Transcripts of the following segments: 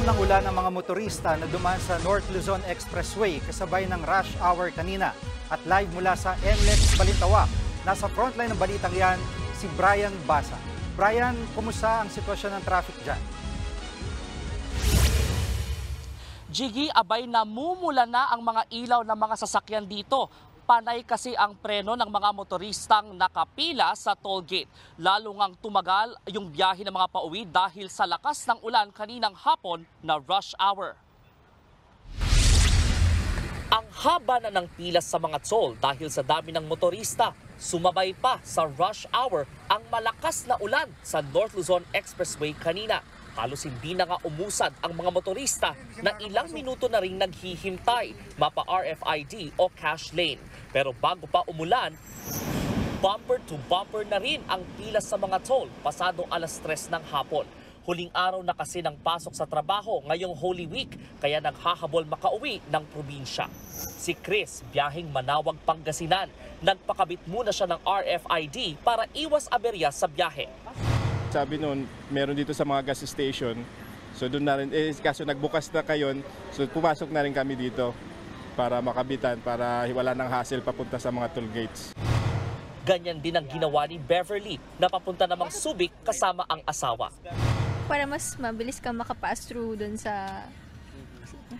Nagdulong ng ulan ang mga motorista na dumaan sa North Luzon Expressway kasabay ng rush hour kanina. At live mula sa NLEX Balintawak, nasa frontline ng balitang yan, si Brian Basa. Brian, kumusta ang sitwasyon ng traffic dyan? Jiggy, abay namumula na ang mga ilaw ng mga sasakyan dito. Panay kasi ang preno ng mga motoristang nakapila sa toll gate. Lalo ngang tumagal yung biyahe ng mga pauwi dahil sa lakas ng ulan kaninang hapon na rush hour. Ang haba na ng pila sa mga toll dahil sa dami ng motorista. Sumabay pa sa rush hour ang malakas na ulan sa North Luzon Expressway kanina. Halos hindi na nga umusad ang mga motorista na ilang minuto na ring naghihintay mapa RFID o cash lane. Pero bago pa umulan, bumper to bumper na rin ang pila sa mga toll pasado alas 3 ng hapon. Huling araw na kasi ng pasok sa trabaho ngayong Holy Week kaya naghahabol makauwi ng probinsya. Si Chris, biyaheng Manawag, Pangasinan, nagpakabit muna siya ng RFID para iwas aberya sa biyahe. Sabi noon, meron dito sa mga gas station. So doon na rin, kaso nagbukas na kayon, so pumasok na rin kami dito para makabitan, para wala ng hassle papunta sa mga toll gates. Ganyan din ang ginawa ni Beverly na papunta namang Subic kasama ang asawa. Para mas mabilis kang makapass through dun sa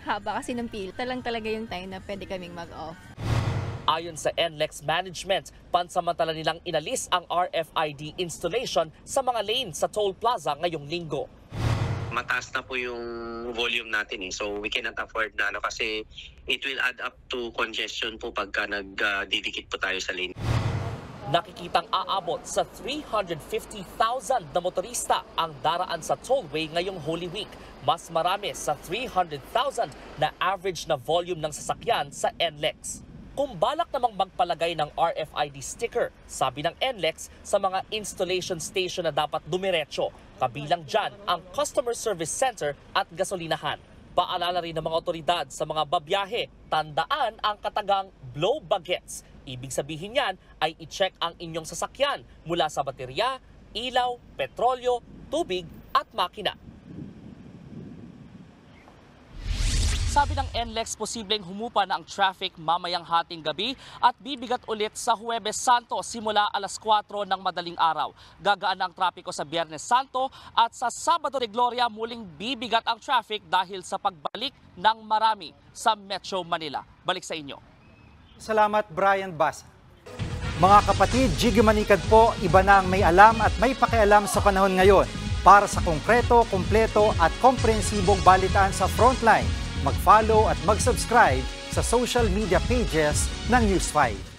haba kasi ng pila. Talaga yung time na pwede kaming mag-off. Ayon sa NLEX Management, pansamantala nilang inalis ang RFID installation sa mga lane sa toll plaza ngayong linggo. Mataas na po yung volume natin so we cannot afford na kasi it will add up to congestion po pagka nagdidikit po tayo sa lane. Nakikitang aabot sa 350,000 na motorista ang daraan sa tollway ngayong Holy Week. Mas marami sa 300,000 na average na volume ng sasakyan sa NLEX. Kung balak namang magpalagay ng RFID sticker, sabi ng NLEX sa mga installation station na dapat dumiretso, kabilang dyan ang Customer Service Center at gasolinahan. Paalala rin ng mga otoridad sa mga babiyahe, tandaan ang katagang blow bagets. Ibig sabihin yan ay i-check ang inyong sasakyan mula sa baterya, ilaw, petrolyo, tubig at makina. Sabi ng NLEX, posibleng humupa na ang traffic mamayang hating gabi at bibigat ulit sa Huwebes Santo simula alas 4 ng madaling araw. Gagaan ang trapiko sa Biyernes Santo at sa Sabado de Gloria muling bibigat ang traffic dahil sa pagbalik ng marami sa Metro Manila. Balik sa inyo. Salamat, Brian Basa. Mga kapatid, Jiggy Manikad po, iba na ang may alam at may pakialam sa panahon ngayon. Para sa konkreto, kumpleto at komprehensibong balitaan sa Frontline, mag-follow at mag-subscribe sa social media pages ng News 5.